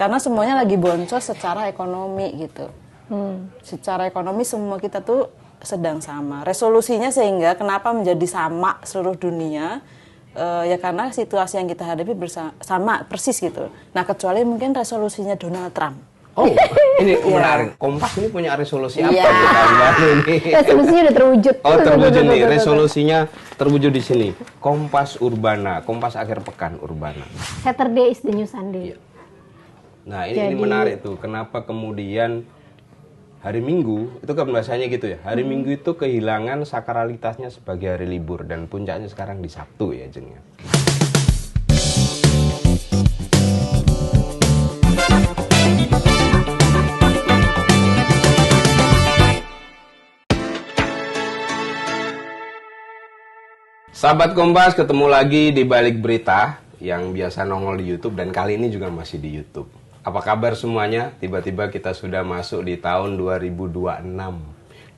karena semuanya lagi boncos secara ekonomi gitu. Secara ekonomi semua kita tuh sedang sama. Resolusinya sehingga kenapa menjadi sama seluruh dunia? Ya karena situasi yang kita hadapi sama persis gitu. Nah kecuali mungkin resolusinya Donald Trump. Oh, ini menarik. Kompas ini punya resolusi apa? Ini? Resolusinya udah terwujud. Oh, terwujud nih. Resolusinya terwujud di sini. Kompas Urbana, Kompas akhir pekan Urbana. Saturday is the new Sunday. Nah, ini menarik tuh. Kenapa kemudian hari Minggu, itu kan bahasanya gitu ya. Hari Minggu itu kehilangan sakralitasnya sebagai hari libur. Dan puncaknya sekarang di Sabtu ya, Jeng. Sahabat Kompas, ketemu lagi di Balik Berita yang biasa nongol di YouTube dan kali ini juga masih di YouTube. Apa kabar semuanya? Tiba-tiba kita sudah masuk di tahun 2026. 2026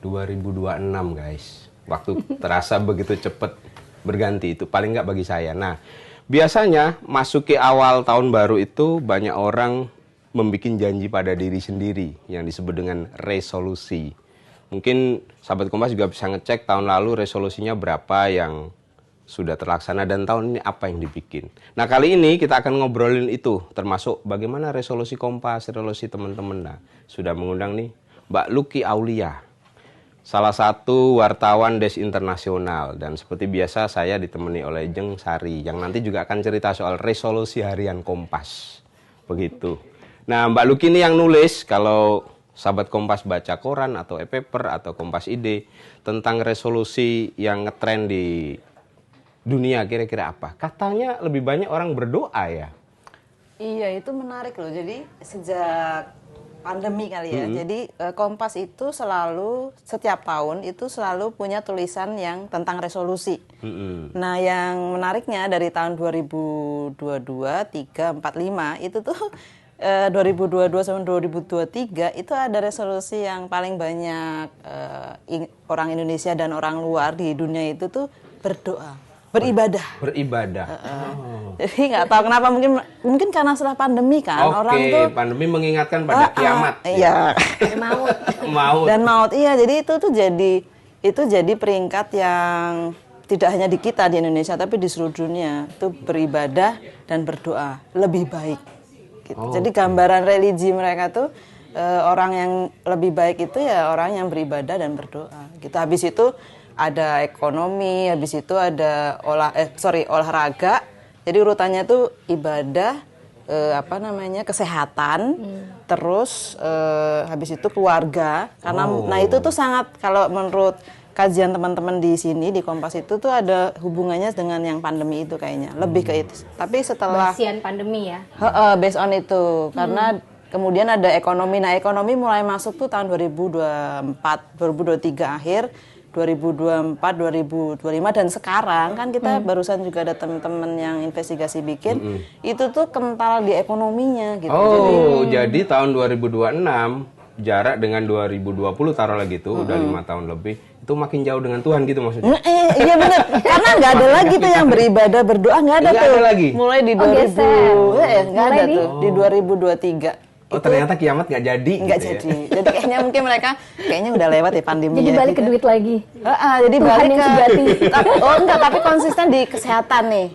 guys. Waktu terasa begitu cepat berganti, itu paling nggak bagi saya. Nah, biasanya masuki awal tahun baru itu banyak orang membuat janji pada diri sendiri yang disebut dengan resolusi. Mungkin sahabat Kompas juga bisa ngecek tahun lalu resolusinya berapa yang sudah terlaksana dan tahun ini apa yang dibikin. Nah kali ini kita akan ngobrolin itu, termasuk bagaimana resolusi Kompas, resolusi teman-teman. Nah sudah mengundang nih Mbak Lucky Aulia, salah satu wartawan Des Internasional, dan seperti biasa saya ditemani oleh Jeng Sari yang nanti juga akan cerita soal resolusi harian Kompas. Begitu. Nah Mbak Lucky ini yang nulis, kalau sahabat Kompas baca koran atau e-paper atau Kompas ID tentang resolusi yang ngetren di dunia, kira-kira apa? Katanya lebih banyak orang berdoa ya? Iya, itu menarik loh. Jadi sejak pandemi kali ya. Jadi Kompas itu selalu, setiap tahun itu selalu punya tulisan yang tentang resolusi. Nah yang menariknya dari tahun 2022, 3, 4, 5 itu tuh 2022 sampai 2023 itu ada resolusi yang paling banyak orang Indonesia dan orang luar di dunia itu tuh berdoa. Beribadah. Jadi nggak tahu kenapa, mungkin karena setelah pandemi kan orang tuh pandemi mengingatkan pada kiamat. Iya. Maut. Dan maut. Iya, jadi itu jadi peringkat yang tidak hanya di kita di Indonesia tapi di seluruh dunia itu beribadah dan berdoa lebih baik. Gitu. Jadi gambaran religi mereka tuh orang yang lebih baik itu ya orang yang beribadah dan berdoa. Gitu. Habis itu ada ekonomi, habis itu ada olahraga. Jadi urutannya tuh ibadah, kesehatan, terus habis itu keluarga. Karena nah itu tuh sangat, kalau menurut kajian teman-teman di sini di Kompas itu tuh ada hubungannya dengan yang pandemi itu kayaknya, lebih ke itu. Tapi setelah Basian pandemi ya. Based on itu, karena kemudian ada ekonomi. Nah, ekonomi mulai masuk tuh tahun 2024, 2023 akhir, 2024, 2025 dan sekarang kan kita barusan juga ada teman-teman yang investigasi bikin itu tuh kental di ekonominya gitu. Jadi tahun 2026 jarak dengan 2020 taruh lagi tuh udah 5 tahun lebih, itu makin jauh dengan Tuhan gitu maksudnya. Iya benar. Karena nggak ada lagi tuh yang beribadah berdoa, nggak ada tuh. Lagi. Mulai di 2000 nggak ada tuh di 2023. Ternyata kiamat nggak jadi. Nggak gitu jadi. Ya? Jadi kayaknya mungkin mereka udah lewat ya pandemi. Jadi balik ke duit lagi. Jadi Tuhan balik yang ke sejati. tapi konsisten di kesehatan nih.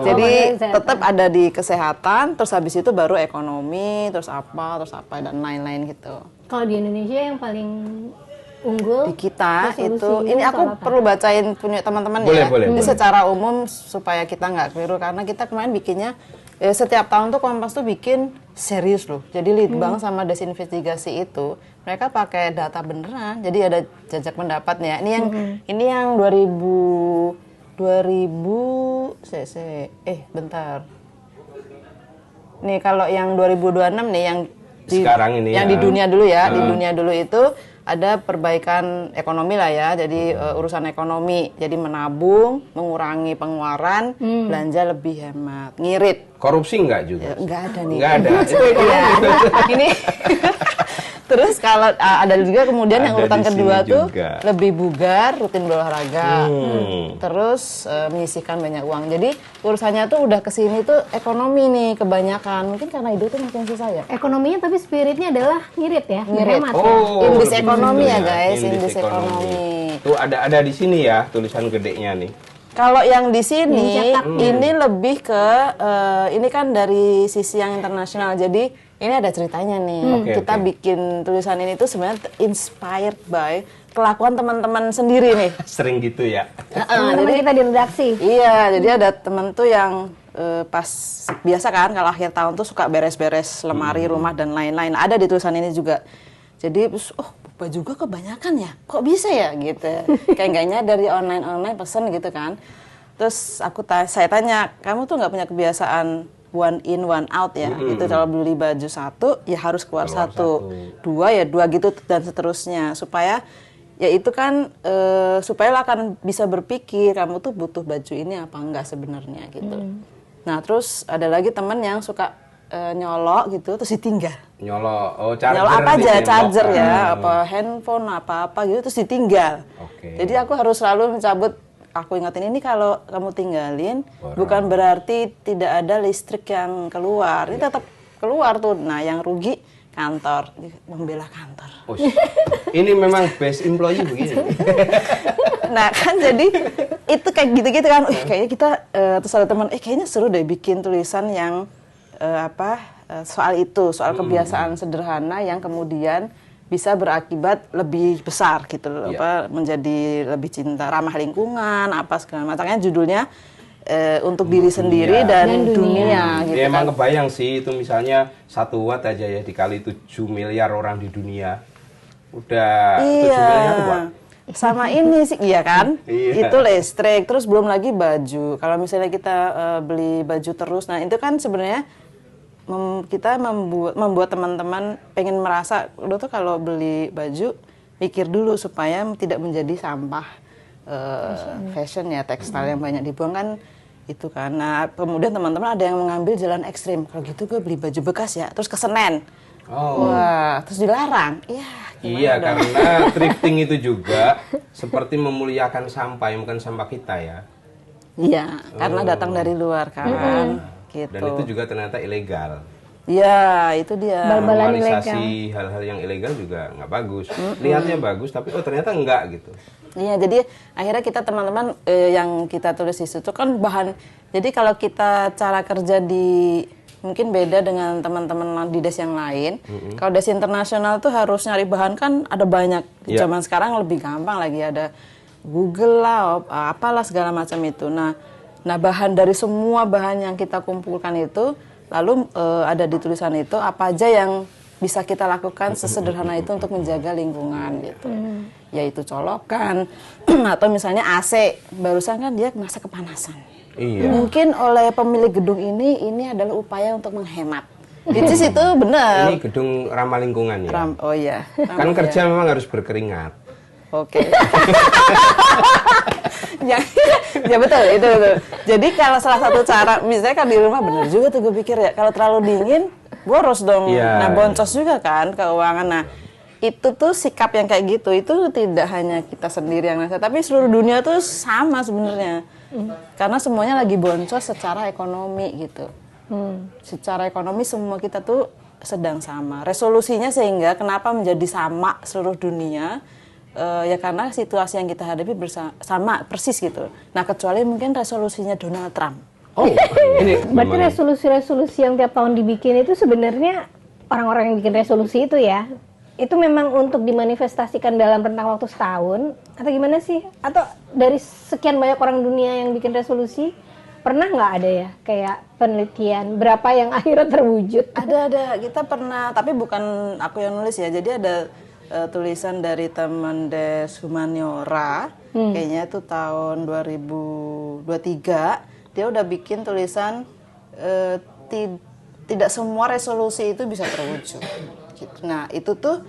Jadi tetap ada di kesehatan, terus habis itu baru ekonomi, terus apa dan lain-lain gitu. Kalau di Indonesia yang paling unggul di kita itu, resolusi ini aku apa? perlu bacain punya teman-teman ya. Ini secara umum supaya kita nggak keliru, karena kita kemarin bikinnya setiap tahun tuh Kompas tuh bikin serius loh. Jadi Litbang sama Desinvestigasi itu mereka pakai data beneran. Jadi ada jajak pendapatnya. Ini yang 2000 bentar. Nih kalau yang 2026 nih yang sekarang ini yang di dunia dulu ya, di dunia dulu itu ada perbaikan ekonomi lah ya, jadi urusan ekonomi, jadi menabung, mengurangi pengeluaran, belanja lebih hemat, ngirit. Korupsi enggak juga? Enggak ada nih. Enggak ada. Itu. Ini Terus kalau ada juga kemudian yang Ada urutan di sini kedua tuh juga. lebih bugar, rutin berolahraga, terus menyisihkan banyak uang. Jadi urusannya tuh udah kesini tuh ekonomi nih kebanyakan. Mungkin karena itu tuh makin susah ya. Ekonominya tapi spiritnya adalah ngirit ya, Ngirit. menghemat ya. Indis lebih ekonomi situ ya, guys, indis ekonomi. Tuh ada di sini ya tulisan gedenya nih. Kalau yang di sini Yang cetak. ini lebih ke ini kan dari sisi yang internasional. Jadi ini ada ceritanya nih. Kita bikin tulisan ini tuh sebenarnya inspired by kelakuan teman-teman sendiri nih. Sering gitu ya. Teman-teman kita di redaksi. Iya, jadi ada temen tuh yang pas biasa kan kalau akhir tahun tuh suka beres-beres lemari rumah dan lain-lain. Ada di tulisan ini juga. Jadi baju juga kebanyakan ya, kok bisa ya gitu. Kayaknya dari online pesen gitu kan. Terus saya tanya, kamu tuh nggak punya kebiasaan one in one out ya? Itu kalau beli baju satu ya harus keluar satu, dua ya dua gitu dan seterusnya supaya ya itu kan supaya lo akan bisa berpikir kamu tuh butuh baju ini apa enggak sebenarnya gitu. Nah terus ada lagi teman yang suka nyolok gitu terus ditinggal. Nyolok charger. Nyolok apa aja, ditembok. charger ya, apa handphone, apa gitu terus ditinggal. Jadi aku harus selalu mencabut. Aku ingetin ini kalau kamu tinggalin bukan berarti tidak ada listrik yang keluar. Ini tetap keluar tuh. Nah, yang rugi kantor, membela kantor. Ini memang best employee begini. Nah, kan jadi itu kayak gitu-gitu kan. Kayaknya kita terus ada teman, kayaknya seru deh bikin tulisan yang soal itu, soal kebiasaan sederhana yang kemudian bisa berakibat lebih besar gitu loh, menjadi lebih cinta, ramah lingkungan, apa segala macamnya judulnya untuk diri sendiri dan dunia gitu Ya, kan. emang kebayang sih itu misalnya 1 watt aja ya dikali 7 miliar orang di dunia. Udah 7 miliar watt. Sama ini sih, iya kan? Iya. Itu listrik, terus belum lagi baju. Kalau misalnya kita beli baju terus, nah itu kan sebenarnya kita membuat teman-teman pengen merasa udah tuh kalau beli baju pikir dulu supaya tidak menjadi sampah fashion ya, tekstil yang banyak dibuang kan itu kan. Nah kemudian teman-teman ada yang mengambil jalan ekstrim, kalau gitu gue beli baju bekas ya terus ke Senen. Wah terus dilarang Iya, karena thrifting itu juga seperti memuliakan sampah yang bukan sampah kita ya. Iya karena datang dari luar kan. Gitu. Dan itu juga ternyata ilegal. Ya, itu dia. Bal-balan Normalisasi hal-hal yang ilegal juga nggak bagus. Lihatnya bagus, tapi ternyata enggak gitu. Iya, jadi akhirnya kita teman-teman yang kita tulis di situ kan bahan. Jadi kalau kita cara kerja di mungkin beda dengan teman-teman di des yang lain. Kalau des internasional tuh harus nyari bahan kan ada banyak. Di zaman sekarang lebih gampang lagi, ada Google lah, apalah segala macam itu. Nah bahan dari semua bahan yang kita kumpulkan itu, lalu ada di tulisan itu apa aja yang bisa kita lakukan sesederhana itu untuk menjaga lingkungan gitu. Yaitu colokan atau misalnya AC, barusan kan dia masa kepanasan. Iya. Mungkin oleh pemilik gedung ini adalah upaya untuk menghemat. Itu benar. Ini gedung ramah lingkungan ya. Oh iya. Kan kerja memang harus berkeringat. Oke. Ya betul, itu betul. Jadi kalau salah satu cara, misalnya kan di rumah bener juga tuh gue pikir ya, kalau terlalu dingin, boros dong. Nah boncos juga kan keuangan. Nah itu tuh sikap yang kayak gitu, itu tidak hanya kita sendiri yang rasa, tapi seluruh dunia tuh sama sebenarnya. Karena semuanya lagi boncos secara ekonomi gitu. Secara ekonomi semua kita tuh sedang sama. Resolusinya sehingga kenapa menjadi sama seluruh dunia? Ya karena situasi yang kita hadapi sama persis gitu. Nah kecuali mungkin resolusinya Donald Trump. Ini berarti resolusi-resolusi yang tiap tahun dibikin itu sebenarnya orang-orang yang bikin resolusi itu ya, itu memang untuk dimanifestasikan dalam rentang waktu setahun atau gimana sih? Atau dari sekian banyak orang dunia yang bikin resolusi, pernah nggak ada ya kayak penelitian berapa yang akhirnya terwujud? Ada kita pernah, tapi bukan aku yang nulis ya. Jadi ada tulisan dari teman des humaniora, kayaknya itu tahun 2023, dia udah bikin tulisan tidak semua resolusi itu bisa terwujud. Gitu. Nah itu tuh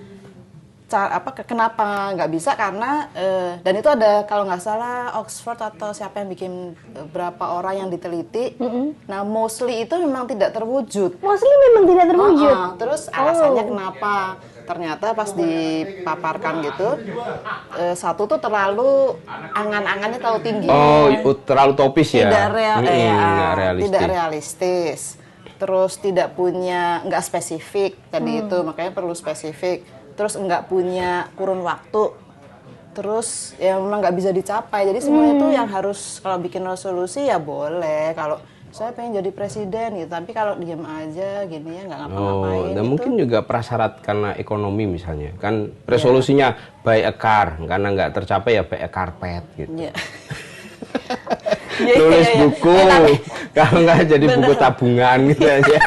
kenapa nggak bisa karena dan itu ada kalau nggak salah Oxford atau siapa yang bikin berapa orang yang diteliti. Nah mostly itu memang tidak terwujud. Mostly memang tidak terwujud. Terus Terus alasannya kenapa? Ternyata pas dipaparkan gitu, satu tuh terlalu angan-angannya terlalu tinggi. Oh, terlalu topis ya? Tidak realistis. Tidak realistis. Terus tidak punya, nggak spesifik tadi itu, makanya perlu spesifik. Terus nggak punya kurun waktu. Terus ya memang nggak bisa dicapai. Jadi semuanya tuh yang harus, kalau bikin resolusi ya boleh. Kalau saya pengen jadi presiden gitu, tapi kalau diem aja gini ya nggak ngapa-ngapain. Dan gitu. mungkin juga prasyarat karena ekonomi misalnya, kan resolusinya buy a car, karena nggak tercapai ya buy a carpet gitu. Iya. Tulis buku, kalau nggak jadi buku tabungan gitu aja.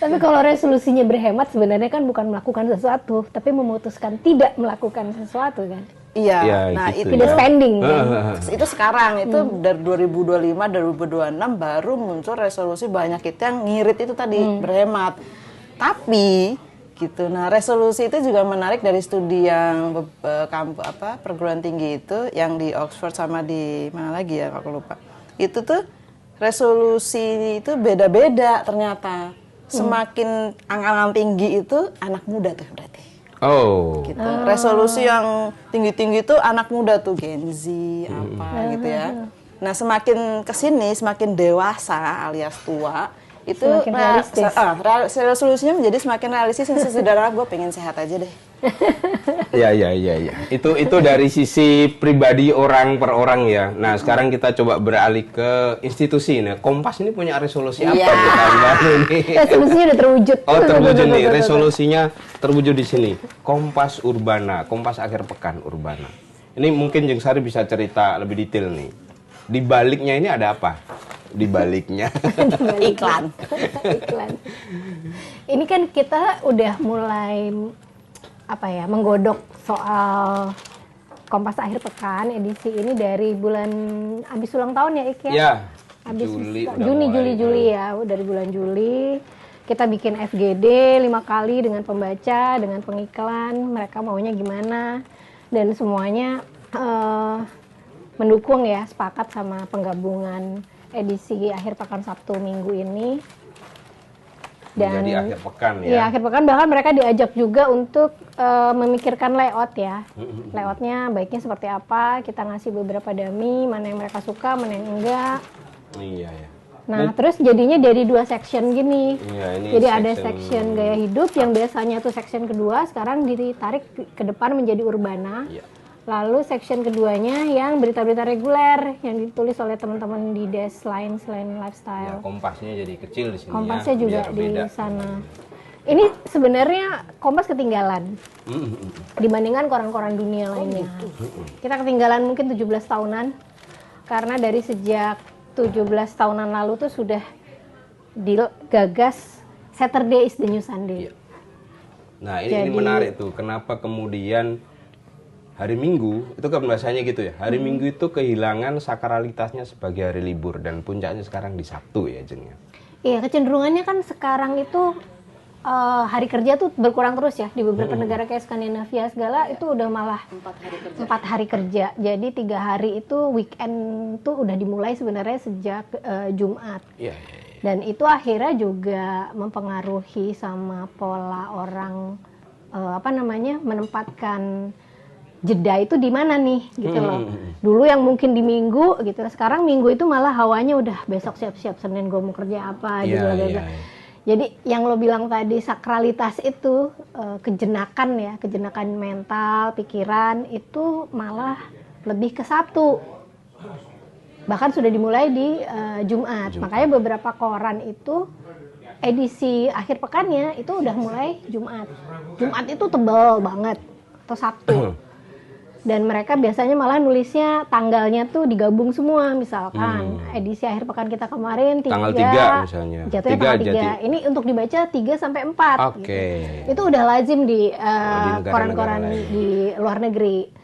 Tapi kalau resolusinya berhemat sebenarnya kan bukan melakukan sesuatu, tapi memutuskan tidak melakukan sesuatu kan. Iya, Ya, nah gitu itu Tidak spending kan. itu sekarang itu dari 2025 2026 baru muncul resolusi banyak itu yang ngirit itu tadi berhemat. Tapi gitu. Nah, resolusi itu juga menarik dari studi yang perguruan tinggi itu yang di Oxford sama di mana lagi ya aku lupa. Itu tuh resolusi itu beda-beda ternyata. Semakin angan-angan tinggi itu anak muda tuh berarti. Oh. Gitu. Resolusi yang tinggi-tinggi itu anak muda tuh Gen Z apa gitu ya. Nah, semakin kesini semakin dewasa alias tua itu Semakin realistis. resolusinya menjadi semakin realistis yang sesederhana gue pengen sehat aja deh. Ya. Itu dari sisi pribadi orang per orang ya. Nah, sekarang kita coba beralih ke institusi. Nah, Kompas ini punya resolusi apa di tahun baru ini? Resolusinya udah terwujud. Oh, terwujud nih. Resolusinya terwujud di sini. Kompas Urbana, Kompas akhir pekan Urbana. Ini mungkin Jeng Sari bisa cerita lebih detail nih. Di baliknya ini ada apa? Di baliknya. Iklan. Iklan. Ini kan kita udah mulai menggodok soal Kompas akhir pekan edisi ini dari bulan habis ulang tahun ya Ik ya? Ya. Habis Juli ya, dari bulan Juli kita bikin FGD 5 kali dengan pembaca, dengan pengiklan, mereka maunya gimana dan semuanya mendukung ya, sepakat sama penggabungan edisi akhir pekan Sabtu Minggu ini. Dan jadi akhir pekan ya. Iya, akhir pekan bahkan mereka diajak juga untuk memikirkan layout ya. Layoutnya baiknya seperti apa, kita ngasih beberapa dummy, mana yang mereka suka, mana yang enggak. Iya ya. Nah, terus jadinya dari 2 section gini. Iya, ini jadi ada section gaya hidup yang biasanya tuh section kedua, sekarang ditarik ke depan menjadi urbana. Iya. Lalu section keduanya yang berita-berita reguler yang ditulis oleh teman-teman di desk lain selain Ya, lifestyle. Kompasnya jadi kecil di sini. Kompasnya ya, juga biar di beda. sana. Ini sebenarnya Kompas ketinggalan dibandingkan koran-koran dunia lainnya. Kita ketinggalan mungkin 17 tahunan karena dari sejak 17 tahunan lalu tuh sudah digagas Saturday is the new Sunday. Iya. Nah, ini menarik tuh. Kenapa kemudian hari Minggu, itu kan bahasanya gitu ya. Hari Minggu itu kehilangan sakralitasnya sebagai hari libur dan puncaknya sekarang di Sabtu ya, Jeng. Iya, kecenderungannya kan sekarang itu hari kerja tuh berkurang terus ya di beberapa negara kayak Skandinavia segala itu udah malah 4 hari kerja. Jadi 3 hari itu weekend tuh udah dimulai sebenarnya sejak Jumat. Iya. Dan itu akhirnya juga mempengaruhi sama pola orang menempatkan jeda itu di mana nih gitu loh. Dulu yang mungkin di Minggu gitu, sekarang Minggu itu malah hawanya udah besok siap-siap Senin gue mau kerja apa gitu. Jadi yang lo bilang tadi sakralitas itu kejenakan mental, pikiran itu malah lebih ke Sabtu. Bahkan sudah dimulai di Jumat. Makanya beberapa koran itu edisi akhir pekannya itu udah mulai Jumat. Jumat itu tebal banget atau Sabtu. Dan mereka biasanya malah nulisnya tanggalnya tuh digabung semua. Misalkan edisi akhir pekan kita kemarin Tanggal 3 misalnya. Jatuhnya tanggal 3. Ini untuk dibaca 3 sampai 4 Oke. gitu. Itu udah lazim di koran-koran di luar negeri.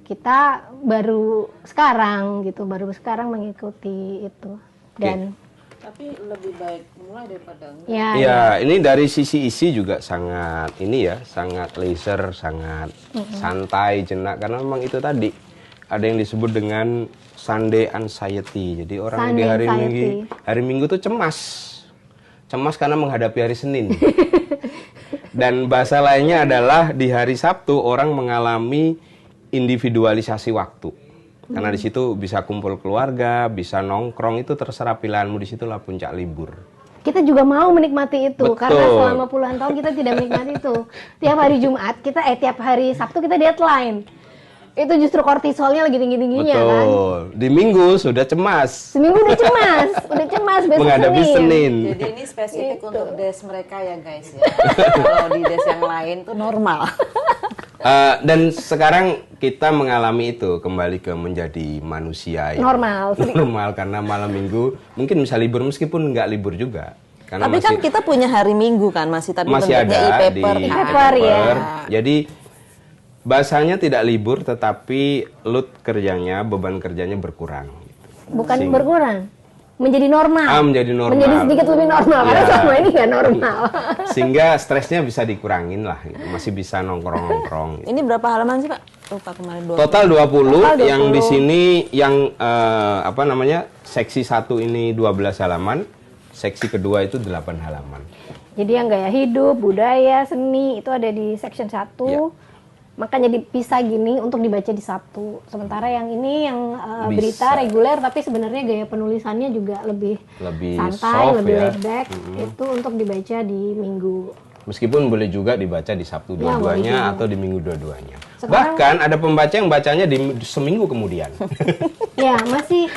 Kita baru sekarang mengikuti itu. Dan Tapi lebih baik mulai daripada enggak. Ya, ini dari sisi isi juga sangat leisure, sangat santai, jenak karena memang itu tadi ada yang disebut dengan Sunday anxiety. Jadi orang di hari Minggu tuh cemas cemas karena menghadapi hari Senin. Dan bahasa lainnya adalah di hari Sabtu orang mengalami individualisasi waktu. Karena di situ bisa kumpul keluarga, bisa nongkrong, itu terserah pilihanmu, di situlah puncak libur. Kita juga mau menikmati itu. Betul. Karena selama puluhan tahun kita tidak menikmati itu. Tiap hari Jumat, tiap hari Sabtu kita deadline. Itu justru kortisolnya lagi tinggi-tingginya kan. Betul. Di Minggu sudah cemas. Seminggu udah cemas besok Menghadapi Senin. Jadi ini spesifik untuk des mereka ya guys ya. Kalau di des yang lain tuh normal. Dan sekarang kita mengalami itu kembali ke menjadi manusia yang normal karena malam Minggu mungkin bisa libur meskipun nggak libur juga. Karena tapi kan kita punya hari Minggu kan masih ada e-paper. di e-paper ya. Jadi bahasanya tidak libur tetapi load kerjanya, beban kerjanya berkurang. Bukan berkurang, menjadi normal. Menjadi normal. Menjadi sedikit lebih normal karena selama ini nggak normal. Sehingga stresnya bisa dikurangin lah, gitu. Masih bisa nongkrong-nongkrong. Gitu. Ini berapa halaman sih Pak? Lupa kemarin 20. Total 20, yang di sini yang seksi 1 ini 12 halaman, seksi kedua itu 8 halaman. Jadi yang gaya hidup, budaya, seni itu ada di section 1. Ya. Makanya dipisah gini untuk dibaca di Sabtu. Sementara yang ini yang berita reguler tapi sebenarnya gaya penulisannya juga lebih santai, soft, lebih ya. laid back. Itu untuk dibaca di Minggu. Meskipun boleh juga dibaca di Sabtu dua-duanya atau di Minggu dua-duanya. Sekarang, bahkan ada pembaca yang bacanya di seminggu kemudian. Ya, masih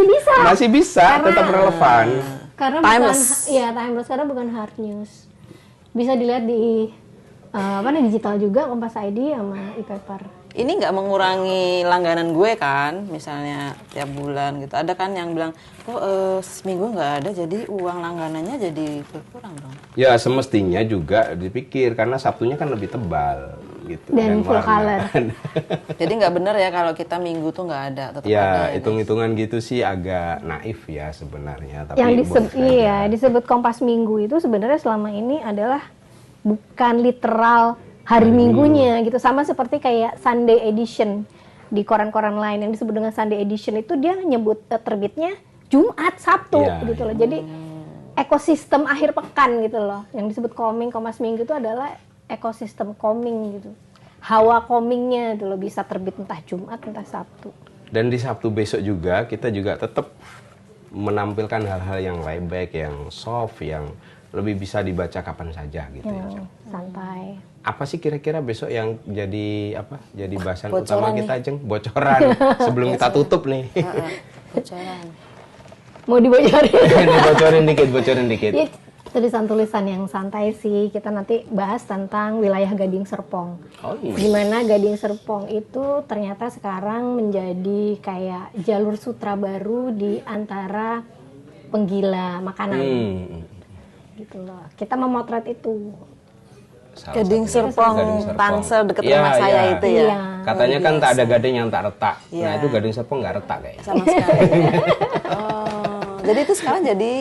bisa. Masih bisa, tetap relevan. Karena timeless. Timeless karena bukan hard news. Bisa dilihat di digital juga, Kompas ID sama e-paper. Ini nggak mengurangi langganan gue kan, misalnya tiap bulan gitu. Ada kan yang bilang, seminggu nggak ada, jadi uang langganannya jadi berkurang dong. Ya semestinya juga dipikir, karena Sabtunya kan lebih tebal gitu. Dan full color. Jadi nggak benar ya kalau kita Minggu tuh nggak ada, tetap ada. Ya hitung-hitungan gitu sih agak naif ya sebenarnya. Tapi yang disebut Kompas Minggu itu sebenarnya selama ini adalah bukan literal hari Minggunya gitu, sama seperti kayak Sunday Edition di koran-koran lain yang disebut dengan Sunday Edition itu dia nyebut terbitnya Jumat, Sabtu gitu loh. Jadi ekosistem akhir pekan gitu loh. Yang disebut Kompas Minggu itu adalah ekosistem koming gitu. Hawa komingnya itu loh, bisa terbit entah Jumat entah Sabtu. Dan di Sabtu besok juga kita juga tetap menampilkan hal-hal yang layback, yang soft, yang lebih bisa dibaca kapan saja gitu ya. Santai. Apa sih kira-kira besok yang jadi bahasan utama kita, Jeng? Bocoran sebelum kita tutup nih. Bocoran. Mau dibocorin? bocorin dikit. Ya, tulisan-tulisan yang santai sih. Kita nanti bahas tentang wilayah Gading Serpong. Gimana Gading Serpong itu ternyata sekarang menjadi kayak jalur sutra baru di antara penggila makanan. Gitu loh. Kita memotret itu. Gading Serpong, Tangsel deket rumah saya itu ya. Iya. Katanya kan tak ada gading yang tak retak. Nah itu Gading Serpong nggak retak kayaknya. Sama sekali. Jadi itu sekarang jadi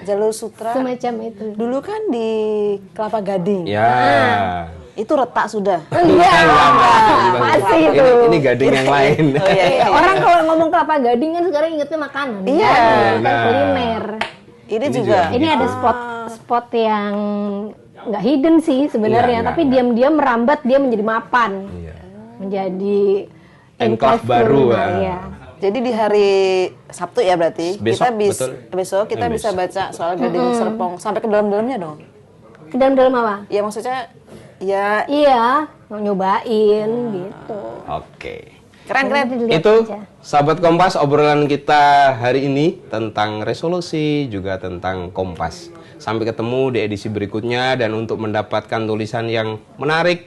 jalur sutra. Semacam itu. Dulu kan di Kelapa Gading. Ya. Itu retak sudah. Enggak. Masih itu. Ini gading yang lain. Orang kalau ngomong Kelapa Gading kan sekarang ingetnya makanan. Iya. Bukan kuliner. Ini juga. Ini ada spot yang nggak hidden sih sebenarnya, tapi diam-diam merambat dia menjadi mapan, menjadi enclave baru. Jadi di hari Sabtu ya berarti besok kita bisa baca soal Gading Serpong sampai ke dalam-dalamnya dong. Ke dalam-dalam apa? Ya maksudnya ya. Iya, mau nyobain gitu. Oke. Keren. Itu sahabat Kompas, obrolan kita hari ini tentang resolusi juga tentang Kompas. Sampai ketemu di edisi berikutnya, dan untuk mendapatkan tulisan yang menarik,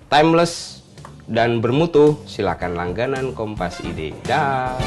timeless, dan bermutu, silakan langganan Kompas ID. Dah.